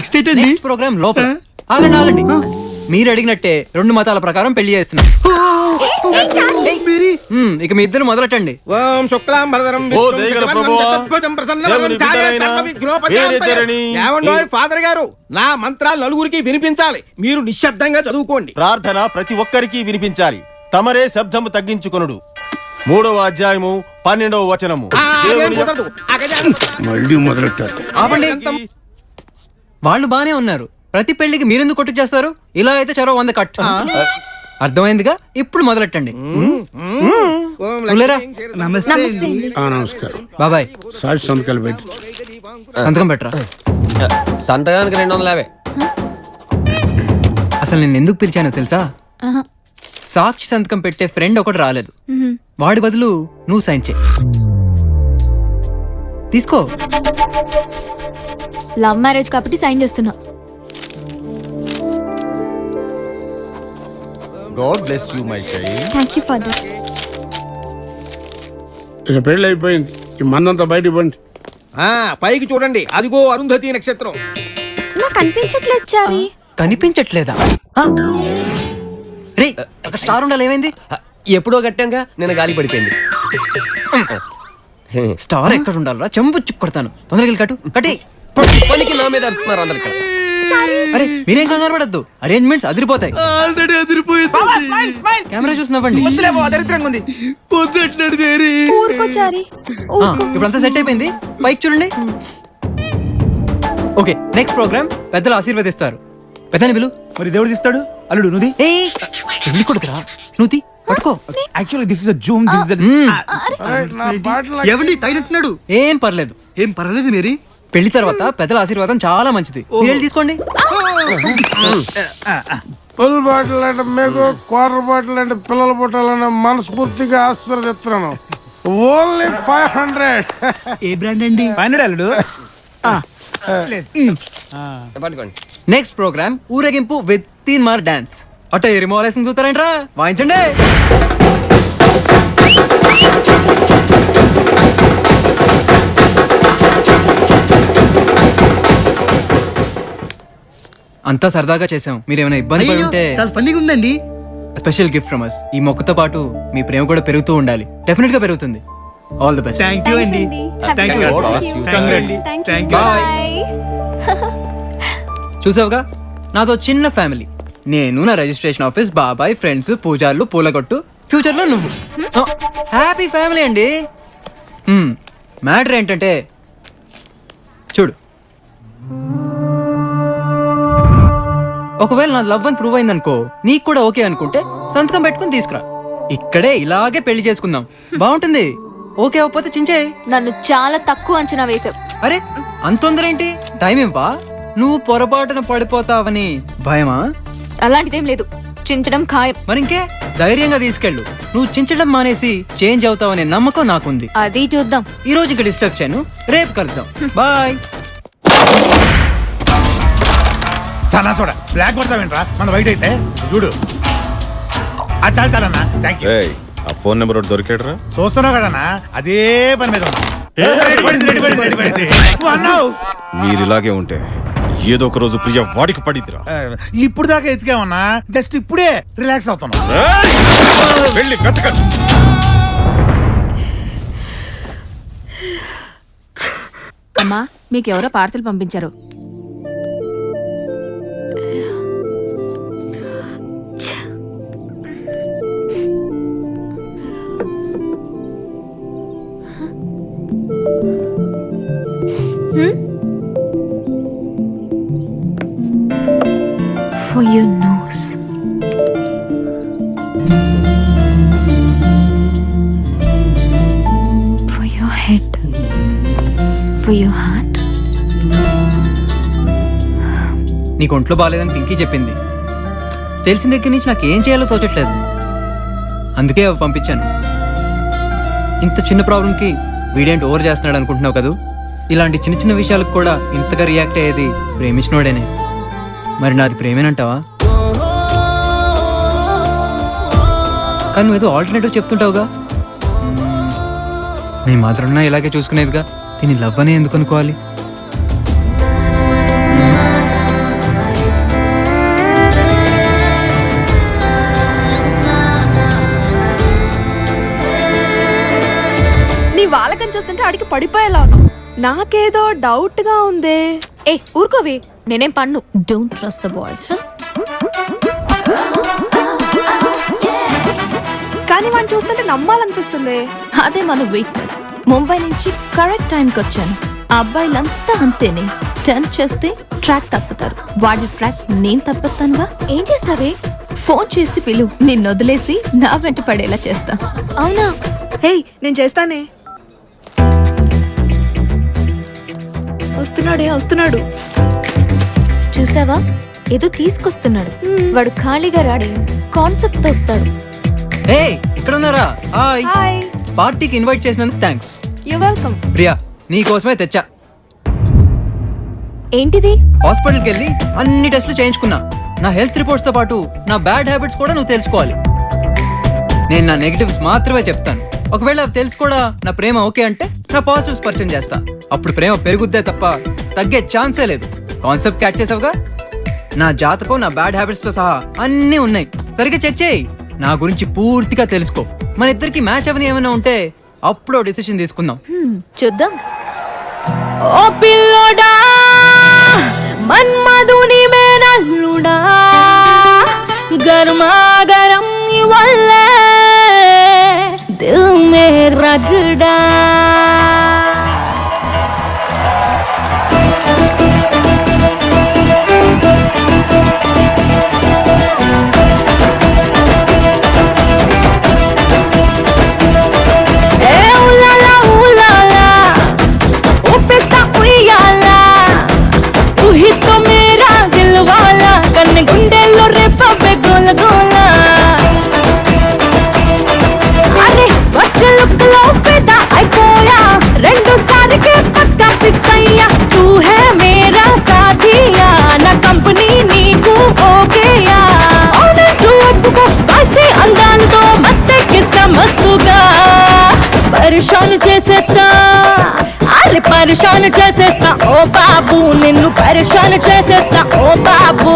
Next programme లోపల. ఆగండి మీరు అడిగినట్టే 2 మతాల ప్రకారం పెళ్లి చేస్తున్నాం. ఇక మీ ఇద్దరు మొదలెట్టండి. ఓం శుక్లాం భరధరం ఫాదర్ గారు, నా మంత్రాలు నలుగురికి వినిపించాలి. మీరు నిశ్శబ్దంగా చదువుకోండి. ప్రార్థన ప్రతి ఒక్కరికి వినిపించాలి. తమరే శబ్దము తగ్గించుకొనుడు. 3వ అధ్యాయము 12వ వచనము. మళ్ళీ మొదలెట్టారు. ఆపండి. వాళ్ళు బానే ఉన్నారు. ప్రతి పెళ్లికి మీరెందుకు కొట్టు చేస్తారు? ఇలా అయితే చెరో 100 కట్. అర్థమైందిగా? ఇప్పుడు మొదలెట్టండి. నమస్కారం బాబాయ్. సాక్షి సంతకాలు పెట్టి సంతకం పెట్టరా. సంతకానికి 250. అసలు నేను ఎందుకు పిలిచానో తెలుసా? సాక్షి సంతకం పెట్టే ఫ్రెండ్ ఒకటి రాలేదు. వాడి బదులు నువ్వు సైన్ చేయి. తీసుకో. లవ్ మ్యారేజ్ కాబట్టి సైన్ చేస్తున్నా. God bless you, my child. Thank you father. ఇక పెళ్ళి అయిపోయింది. ఈ మందంతా బయటికి పండి. పైకి చూడండి, అదిగో అరుంధతి నక్షత్రం. నాకు అనిపించట్లేదు చారి. కనిపించట్లేదా? రే, అక్కడ స్టార్ ఉండాలి. ఏమైంది? ఎప్పుడో కట్టాక నేను గాలి పడిపోయింది. స్టార్ ఎక్కడ ఉండాలరా? చెంబు కొడతాను. తొందరగా కట్టు. కట్టి. పనికి నా మీద అరుస్తున్నారు అందరు ఇక్కడ. అరే మీరేం కంగారు పడద్దు. అరేంజ్మెంట్స్ అదిరిపోతాయి. ఆల్రెడీ అదిరిపోయింది. కెమెరా చూసి నవ్వండి. ఊరుకో చారి. ఇప్పుడంతా సెట్ అయిపోయింది. పైకి చూడండి. ఓకే, నెక్స్ట్ ప్రోగ్రామ్ పెద్దలు ఆశీర్వదిస్తారు. పెద్దని పిలు. మరి దేవుడు తీస్తాడు. అల్లుడు నువ్వు పెళ్లి కొడుకురా. నువ్వు పట్టుకో. Actually this is a Zoom. This is ఎవరిని తగినట్టున్నాడు. ఏం పర్లేదు. ఏం పర్లేదు మేరీ. పెళ్లి తర్వాత పెద్దల ఆశీర్వాదం చాలా మంచిది. మీరు తీసుకోండి. ఫుల్ బాటిల్ అంటే మీకు, క్వార్టర్ బాటిల్ అంటే పిల్లలు పుట్టాలని మనస్ఫూర్తిగా ఆశీర్వదిస్తున్నాను. ఓన్లీ 500. ఏ బ్రాండ్ అండి? 500 అల్లుడు. పట్టుకోండి. నెక్స్ట్ ప్రోగ్రామ్ ఊరేగింపు విత్ 3 మార్ డాన్స్. అట్ట ఎరిమోలేసం చూస్తారంట్రా. వాయించండి. అంతా సరదాగా చేసాం. మీరేమైనా ఇబ్బంది పడి ఉంటే చాలా ఫన్నీగా ఉందండి. Special gift from us. ఈ మొక్కతో పాటు మీ ప్రేమ కూడా పెరుగుతూ ఉండాలి. డెఫినెట్ గా పెరుగుతుంది. All the best. Thank you అండి. చూసావుగా, నాతో చిన్న ఫ్యామిలీ. నేను, నా రిజిస్ట్రేషన్ ఆఫీస్, బాబాయ్, ఫ్రెండ్స్, పూజార్లు, పూలగొట్టు, ఫ్యూచర్ లో నువ్వు. హ్యాపీ ఫ్యామిలీ అండి. మ్యాటర్ ఏంటంటే చూడు, ఒకవేళ నా లవ్ అని ప్రూవ్ అయిందనుకో, నీకు కూడా ఓకే అనుకుంటే సంతకం పెట్టుకుని తీసుకురా. ఇక్కడే ఇలాగే పెళ్లి చేసుకుందాం. బాగుంటుంది. ఓకే అవ్వకపోతే చించేయి. నన్ను చాలా తక్కువ అంచనా వేసావు. అరే అంత తొందర ఏంటి? టైం ఇవ్వా? నువ్వు పొరపాటున పడిపోతావని భయమా? అలాంటిదేం లేదు. చించడం ఖాయం. మరింకే ధైర్యంగా తీసుకెళ్ళు. నువ్వు చించడం మానేసి చేంజ్ అవుతావనే నమ్మకం నాకుంది. అది చూద్దాం. ఈ రోజు ఇక్కడ డిస్టర్బ్ చేయను. రేపు కలుద్దాం. బాయ్. చాలా చూడ బ్లాక్ కొడతావేంట్రా? మన వైట్ అయితే చూడు. చాలా చాలన్నా. Thank you. ఆ ఫోన్ నెంబర్ ఒకటి దొరికాడరా? చూస్తున్నావు కదన్నా, అదే పని మీద ఉన్నా. మీరు ఇలాగే ఉంటే ఏదో ఒక రోజు ప్రియ వాడికి పడిద్దిరా. ఇప్పుడు దాకా ఎతికామన్నా, జస్ట్ ఇప్పుడే రిలాక్స్ అవుతున్నా. వెళ్ళి వెతకండి. అమ్మా, మీకెవరో పార్సల్ పంపించారు. For your nose. For your head. For your heart. నీకు ఒంట్లో బాగాలేదని పింకీ చెప్పింది. తెలిసిన దగ్గర నుంచి నాకు ఏం చేయాలో తోచట్లేదు. అందుకే అవి పంపించాను. ఇంత చిన్న ప్రాబ్లంకి వీడేంటి ఓవర్ చేస్తున్నాడు అనుకుంటున్నావు కదూ? ఇలాంటి చిన్న చిన్న విషయాలకు కూడా ఇంతగా రియాక్ట్ అయ్యేది ప్రేమించినోడేనే. మరి నాది ప్రేమేనంటావా? కానీ నువ్వేదో ఆల్టర్నేటివ్ చెప్తుంటావుగా. నీ మాత్రన్నా ఇలాగే చూసుకునేదిగా. దీన్ని లవ్ అనే ఎందుకు అనుకోవాలి? ఆడికి పడిపోయేలా ఉన్నావు. నాకేదో డౌట్ గా ఉందే. ఏ ఊరుకోవే, నేనేం పన్ను. Don't trust the boys. కానీ వాడిని చూస్తుంటే నమ్మాలనిపిస్తుంది. అదే మన వీక్నెస్. ముంబై నుంచి కరెక్ట్ టైంకి వచ్చాను. ఆ అబ్బాయిలంతా అంతేనే. టెంప్ట్ చేస్తే ట్రాక్ తప్పుతారు. వాడి ట్రాక్ నేను తప్పిస్తానుగా. ఏం చేస్తావే? ఫోన్ చేసి పిలు, నిన్ను వదిలేసి నా వెంట పడేలా చేస్తా. అవునా? హే, నేను చేస్తానే. వస్తున్నాడు. చూసావా, ఏదో తీసుకొస్తున్నాడు. వాడు ఖాళీగా రాడే, కాన్సెప్ట్ తో వస్తాడు. ఏ ఇక్కడ ఉన్నారా? హాయ్. హాయ్, పార్టీకి ఇన్వైట్ చేసినందుకు థ్యాంక్స్. You welcome. ప్రియా, నీ కోసమే తెచ్చా. ఏంటిది? హాస్పిటల్కి వెళ్ళి అన్ని టెస్టులు చేయించుకున్నా. నా హెల్త్ రిపోర్ట్స్ తో పాటు నా బ్యాడ్ హ్యాబిట్స్ కూడా నువ్వు తెలుసుకోవాలి. నేను నా నెగటివ్స్ మాత్రమే చెప్తాను. ఒకవేళ అవి తెలిసి కూడా నా ప్రేమ ఓకే అంటే నా పాజిటివ్స్ పరిచయం చేస్తా. అప్పుడు ప్రేమ పెరుగుద్దే తప్ప తగ్గే ఛాన్సే లేదు. కాన్సెప్ట్ క్యాచ్ చేసావుగా? నా జాతకం, నా బ్యాడ్ హ్యాబిట్స్ తో సహా అన్నీ ఉన్నాయి. సరిగ్గా చెక్ చేయి. నా గురించి పూర్తిగా తెలుసుకో. మన ఇద్దరికి మ్యాచ్ అవని ఏమైనా ఉంటే అప్పుడు డిసిషన్ తీసుకుందాం. చూద్దాం. ఓ పిల్లోడా, మన్మధుని మేనల్లుడా, గర్మా గరం వల్లే దిల్ మే రగడా. పరేషాన్ చేసేస్తా ఓ బాబు, నిన్ను పరేషాన్ చేసేస్తా ఓ బాబు,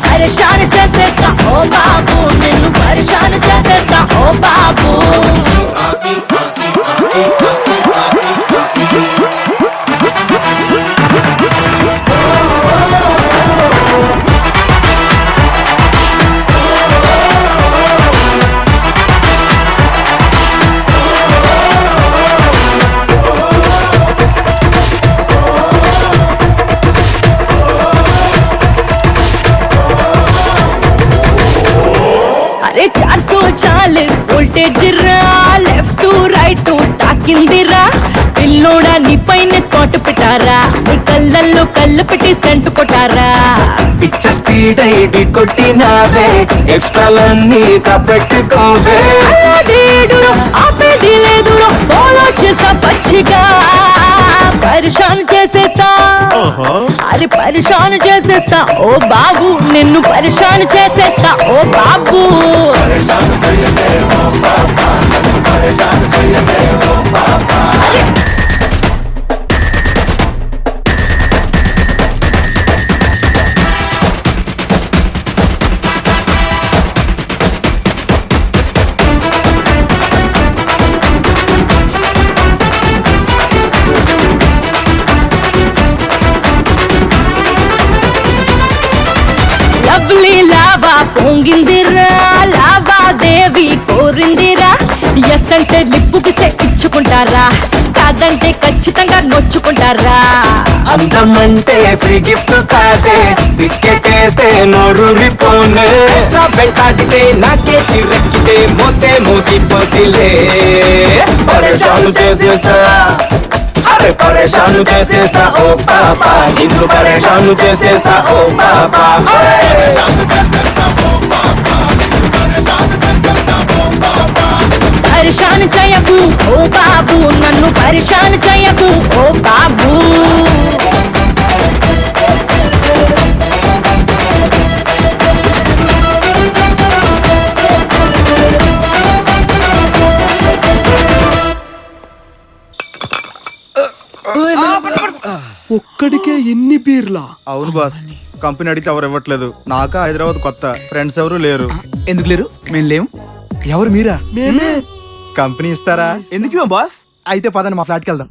పరేషాన్ చేసేస్తా ఓ బాబు, నిన్ను పరేషాన్ చేసేస్తా ఓ బాబు. अरे 440 वोल्टेज रा, लेफ्ट टू राइट टू తాకిందిరా పిల్లోడా, నీ పైన స్పాట్ పెట్టారా, నీ కళ్ళల్లో కళ్ళు పెట్టి సెంటు కొట్టారా. పిచ్చ స్పీడ్ ఐడి కొట్టినావే, ఎక్స్ట్రాలన్నీ పెట్టుకోవే. ఆపేది లేదు, ఫాలో చేస్తా పచ్చిగా, పరేషాన్ చేసేస్తా. అరే పరేషాన్ చేసేస్తా ఓ బాబు, నిన్ను పరేషాన్ చేసేస్తా ఓ బాబు. లవ్లీ లావా పొంగిందిరా, లావాదేవి కోరిందిరా. ఎస్ అంటే లిప్పుకి ఇచ్చుకుంటారా, కాదంటే ఖచ్చితంగా నొచ్చుకుంటారా. అందమంటే ఫ్రీ గిఫ్ట్ కాదే, బిస్కెట్ వేస్తే నోరూరిపోనే. వెంటాడితే నాకే చిరెక్కితే మోతే మోగిపోతిలే. పరేషాన్ చేసేస్తా, అరే పరేషాన్ చేసేస్తా ఓ పాపా, నిన్ను పరేషాన్ చేసేస్తా ఓ పాపా. పరేషాన్ చేయకు ఓ బాబు, నన్ను పరేషాన్ చేయకు ఓ బాబు. ఒక్కడికే ఎన్ని బీర్లా? అవును బాస్, కంపెనీ అడిగితే ఎవరు ఇవ్వట్లేదు. నాక హైదరాబాద్ కొత్త, ఫ్రెండ్స్ ఎవరు లేరు. ఎందుకు లేరు? మేము లేము. ఎవరు మీరా? మేమే. కంపెనీ ఇస్తారా? ఎందుకు బాస్? అయితే పదండి మా ఫ్లాట్కి వెళ్దాం.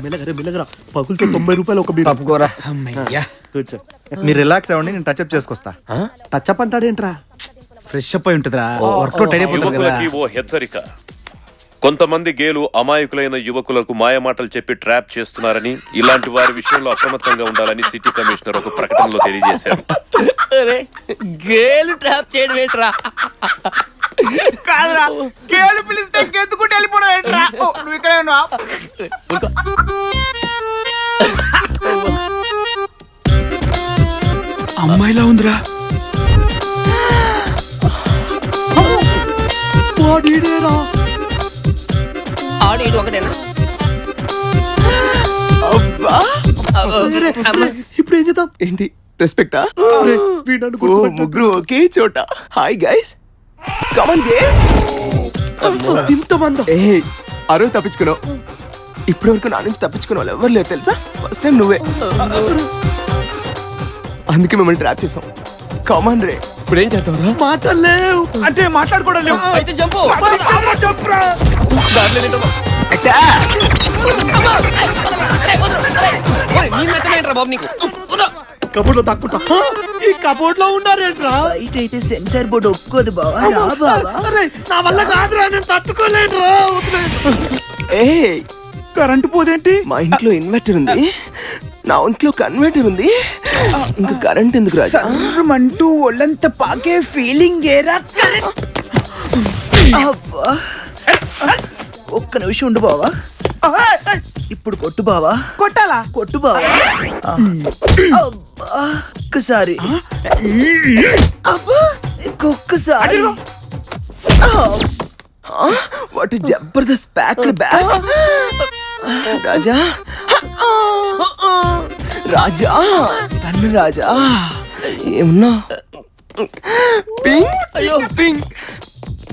మెల్లగరా పగులతో 90 రూపాయలు ఒక బీరు. తప్పుకోరా. అమ్మయ్యా. కూర్చో. మీరు రిలాక్స్ అవ్వండి, నేను టచ్అప్ చేసుకొస్తా. టచ్అప్ అంటాడేంట్రా? ఫ్రెష్ అప్ అయి ఉంటుందిరా, వర్కౌట్ అయిపోతుంది కదా. యువకులకి ఓ హెచ్చరిక. కొంతమంది గేలు అమాయకులైన యువకులకు మాయమాటలు చెప్పి ట్రాప్ చేస్తున్నారని, ఇలాంటి వారి విషయంలో అప్రమత్తంగా ఉండాలని సిటీ కమిషనర్ ఒక ప్రకటనలో తెలియజేశారు. అరే గేలు ట్రాప్ చేయడం ఏంట్రా? కాదురా కేలు పిలిస్తే గెత్తుకుంటూ వెళ్ళిపోవడం ఏంట్రా? ఓ, నువ్వు ఇక్కడే ఉన్నావా? అమ్మాయిలా ఉందిరా. ఆడు ఒకటేనా? ఇప్పుడు ఏం చేద్దాం? ఏంటి రెస్పెక్టా? ముగ్గురు ఒకే చోట. హాయ్ గైస్, కమన్ గే. ఇంతమంది అరువు తప్పించుకున్నావు. ఇప్పటి వరకు నా నుంచి తప్పించుకున్న వాళ్ళు ఎవరు లేరు తెలుసా? ఫస్ట్ టైం నువ్వే. అందుకే మిమ్మల్ని ట్రాప్ చేసాం. కమన్ రే. ఇప్పుడు ఏం చేద్దాం? మాటలేవు అంటే మాట్లాడుకోవడం లేవు. అయితే జంపు. బాబు నీకు కబోర్డ్ లో తక్కుంటా. ఈ కబోర్డ్ లో ఉన్నారేంట్రా? బయట అయితే సెన్సార్ బోర్డు ఒప్పుకోదు బావా. రా బావా. నా వల్ల కాదురా, నేను తట్టుకోలేనురా. ఏ కరెంటు పోదేంటి? మా ఇంట్లో ఇన్వర్టర్ ఉంది, నా ఒంట్లో కన్వర్టర్ ఉంది, ఇంకా కరెంట్ ఎందుకు రాజా? అంటూ ఒళ్ళంత పాకే ఫీలింగ్ ఏరా. అబ్బా. ఒక్క నిమిషం ఉండు బావా. ఇప్పుడు కొట్టు బావా. కొట్టాలా? కొట్టు బావా. అబ్బా. ఒక్కసారి. అబ్బా. ఇంకొక్కసారి. వాట్ జబర్దస్త్ ప్యాక్డ్ బ్యాగ్. రాజా రాజా తన్ను రాజా. ఏమన్నా పింక్? అయ్యో పింక్.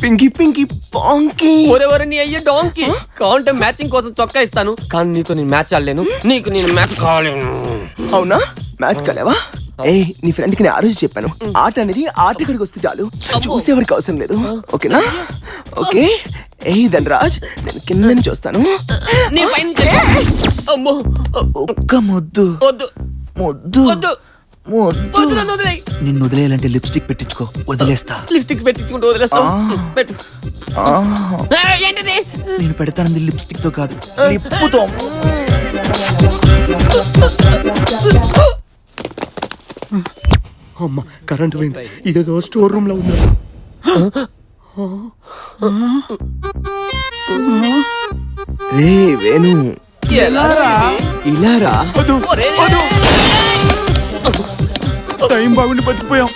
పింకీ పింకీ పాంకీ. ఒరెవరు నీ అయ్యే డాంకీ. కావాలంటే మ్యాచింగ్ కోసం చొక్కా ఇస్తాను, కానీ నీతో నేను మ్యాచ్ ఆడలేను. నీకు నేను మ్యాచ్ కావాలేను. అవునా? మ్యాచ్ కలేవా? ఏ నీ ఫ్రెండ్ కి నేను ఆ రోజు చెప్పాను, ఆట అనేది ఆటగాడికి వస్తే చాలు, చూసేవాడికి అవసరం లేదు. ఓకేనా? ఓకే. ఏ ధనరాజ్, నేను కింద నుంచి వస్తాను. నీ పైన అమ్మో. ఒక్క ముద్దు. వద్దు ముద్దు. వద్దు ముద్దు. వద్దు, నన్ను వదిలేయ్. నిన్ను వదిలేయాలంటే లిప్స్టిక్ పెట్టించుకో, వదిలేస్తా. లిప్స్టిక్ పెట్టించుకుంటూ వదిలేస్తావు. పెట్టు. ఏంటిది? నేను పెడతానంది లిప్స్టిక్ తో కాదు, లిప్పుతో. అమ్మ కరెంట్ పోయింది. ఇదేదో స్టోర్ రూమ్ లో ఉంది. రే వేణు, ఇలారా. టైం బాగుండి బతికిపోయాం.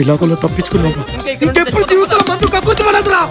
ఇలాగోలా తప్పించుకున్నావు. ఇంకెప్పుడు జీవితంలో మందు కక్కుతున్నా